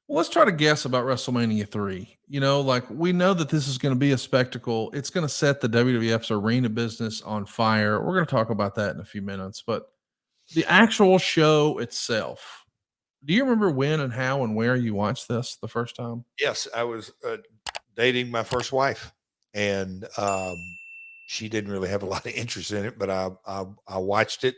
Well, let's try to guess about WrestleMania 3. Like we know that this is going to be a spectacle. It's going to set the WWF's arena business on fire. We're going to talk about that in a few minutes, but the actual show itself. Do you remember when and how and where you watched this the first time? Yes, I was dating my first wife, and she didn't really have a lot of interest in it, but I watched it.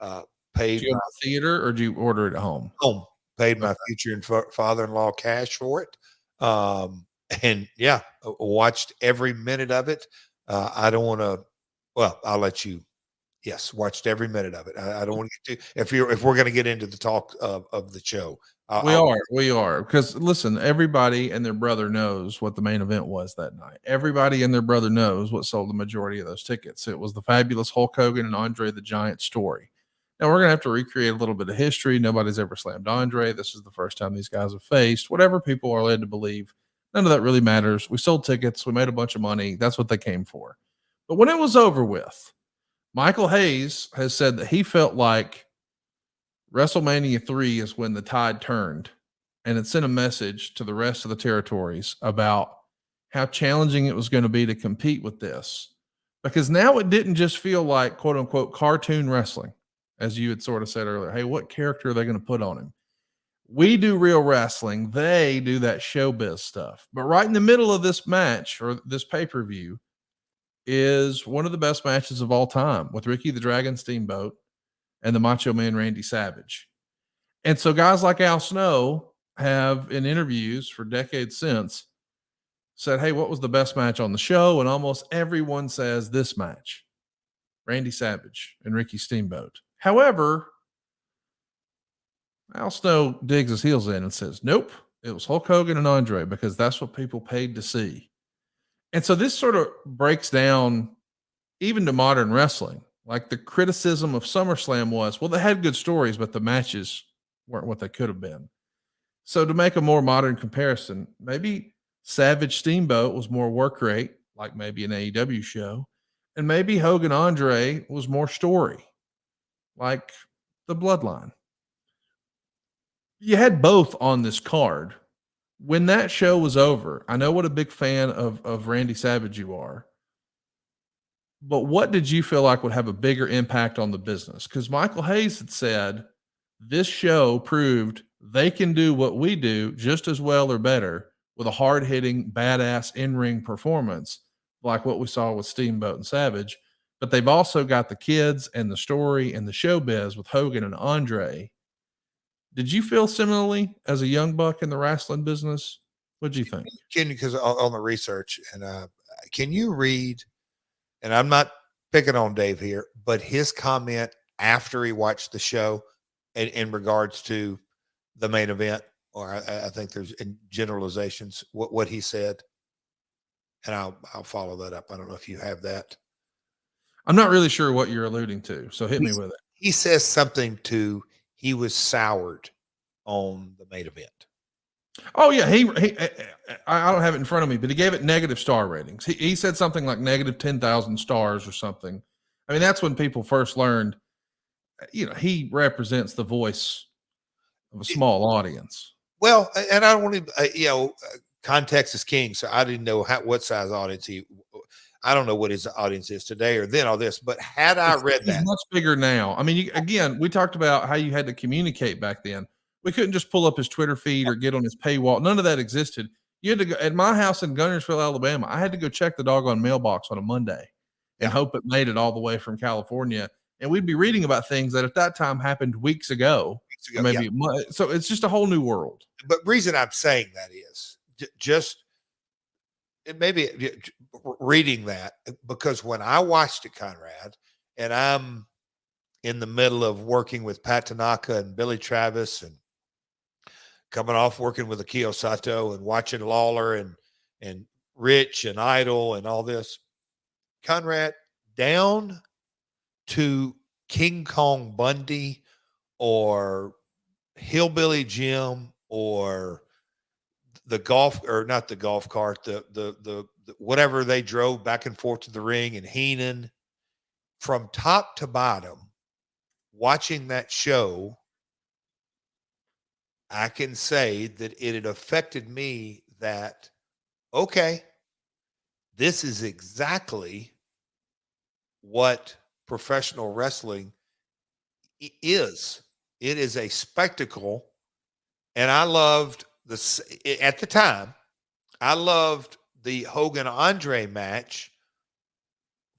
Uh, Did paid you go my to the theater or did you order it at home? home, paid my Okay. future and father-in-law cash for it, and yeah, watched every minute of it. I don't want to. Well, I'll let you. Yes, watched every minute of it. I don't want to get to if we're going to get into the talk of the show. We I'll are. We are. Because listen, everybody and their brother knows what the main event was that night. Everybody and their brother knows what sold the majority of those tickets. It was the fabulous Hulk Hogan and Andre the Giant story. Now we're gonna have to recreate a little bit of history. Nobody's ever slammed Andre. This is the first time these guys have faced. Whatever people are led to believe, none of that really matters. We sold tickets. We made a bunch of money. That's what they came for. But when it was over with, Michael Hayes has said that he felt like WrestleMania 3 is when the tide turned, and it sent a message to the rest of the territories about how challenging it was going to be to compete with this. Because now it didn't just feel like quote unquote cartoon wrestling, as you had sort of said earlier. Hey, what character are they going to put on him? We do real wrestling, they do that showbiz stuff. But right in the middle of this match or this pay per view is one of the best matches of all time with Ricky the Dragon Steamboat and the Macho Man Randy Savage. And so guys like Al Snow have in interviews for decades since said, hey, what was the best match on the show? And almost everyone says this match, Randy Savage and Ricky Steamboat. However, Al Snow digs his heels in and says, nope, it was Hulk Hogan and Andre because that's what people paid to see. And so this sort of breaks down even to modern wrestling. Like the criticism of SummerSlam was, well, they had good stories, but the matches weren't what they could have been. So to make a more modern comparison, maybe Savage Steamboat was more work rate, like maybe an AEW show, and maybe Hogan Andre was more story, like the Bloodline. You had both on this card. When that show was over, I know what a big fan of Randy Savage you are, but what did you feel like would have a bigger impact on the business? Because Michael Hayes had said this show proved they can do what we do just as well or better with a hard hitting, badass in ring performance, like what we saw with Steamboat and Savage. But they've also got the kids and the story and the showbiz with Hogan and Andre. Did you feel similarly as a young buck in the wrestling business? What'd you think? can because on the research and can you read? And I'm not picking on Dave here, but his comment after he watched the show in regards to the main event, or I think there's in generalizations what he said, and I'll follow that up. I don't know if you have that. I'm not really sure what you're alluding to, so hit me with it. He says something to he was soured on the main event. Oh yeah, I don't have it in front of me, but he gave it negative star ratings. He said something like negative 10,000 stars or something. I mean, that's when people first learned. He represents the voice of a small audience. Well, and I don't want to, context is king. So I didn't know what size audience he. I don't know what his audience is today or then all this, but had I read He's that, much bigger now. I mean, again, we talked about how you had to communicate back then. We couldn't just pull up his Twitter feed or get on his paywall. None of that existed. You had to go at my house in Gunnersville, Alabama. I had to go check the doggone mailbox on a Monday and yeah, hope it made it all the way from California. And we'd be reading about things that at that time happened weeks ago, weeks or ago, yeah. maybe so. It's just a whole new world. But reason I'm saying that is just maybe reading that because when I watched it, Conrad, and I'm in the middle of working with Pat Tanaka and Billy Travis and coming off working with Akio Sato and watching Lawler and Rich and Idol and all this, Conrad, down to King Kong Bundy or Hillbilly Jim or the golf or not the golf cart, the whatever they drove back and forth to the ring and Heenan, from top to bottom, watching that show, I can say that it had affected me that, okay, this is exactly what professional wrestling is. It is a spectacle. And I loved at the time, I loved the Hogan Andre match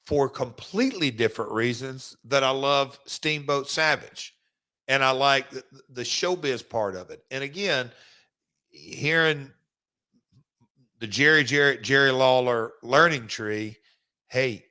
for completely different reasons that I love Steamboat Savage. And I like the showbiz part of it. And again, hearing the Jarrett, Jerry Lawler learning tree, hey,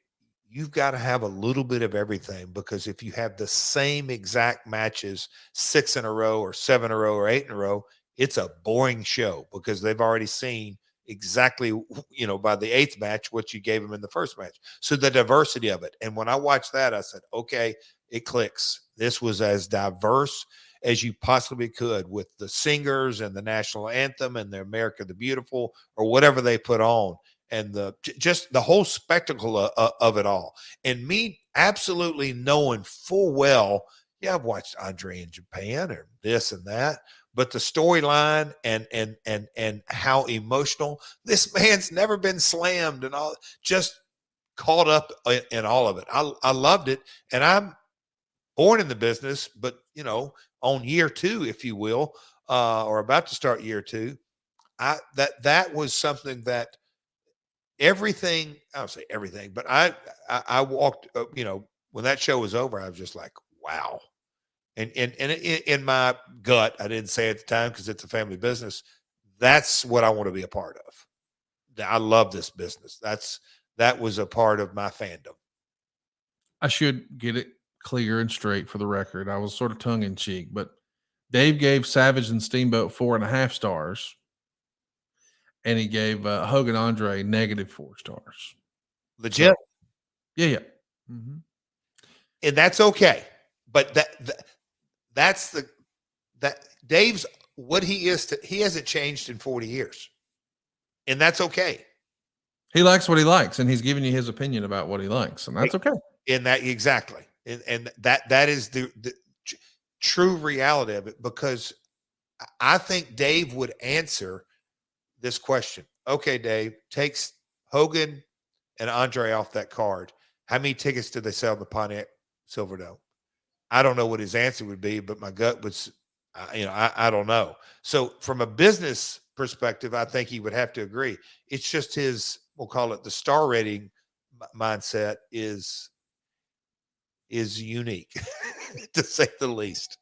you've got to have a little bit of everything, because if you have the same exact matches 6 in a row or 7 in a row or 8 in a row, it's a boring show, because they've already seen exactly, by the 8th match what you gave them in the first match. So the diversity of it. And when I watched that, I said, okay, it clicks. This was as diverse as you possibly could, with the singers and the national anthem and the America the Beautiful or whatever they put on, and just the whole spectacle of it all. And me absolutely knowing full well, yeah, I've watched Andre in Japan or this and that, but the storyline and how emotional this man's never been slammed and all, just caught up in all of it. I loved it, and I'm born in the business, but on year 2, if you will, or about to start year 2. That was something that everything, I don't say everything, but I walked, when that show was over, I was just like, wow. And in my gut, I didn't say at the time because it's a family business, that's what I want to be a part of. I love this business. That was a part of my fandom. I should get it clear and straight for the record. I was sort of tongue in cheek, but Dave gave Savage and Steamboat 4.5 stars, and he gave Hogan Andre -4 stars. Legit. So, yeah. Mm-hmm. And that's okay. But that's that Dave's what he is. He hasn't changed in 40 years, and that's okay. He likes what he likes, and he's giving you his opinion about what he likes, and that's okay. In that, exactly, and that is the true reality of it, because I think Dave would answer this question. Okay, Dave, takes Hogan and Andre off that card. How many tickets did they sell in the Pontiac Silverdome? I don't know what his answer would be, but my gut was, I don't know. So from a business perspective, I think he would have to agree. It's just his, we'll call it the star rating mindset is unique, to say the least.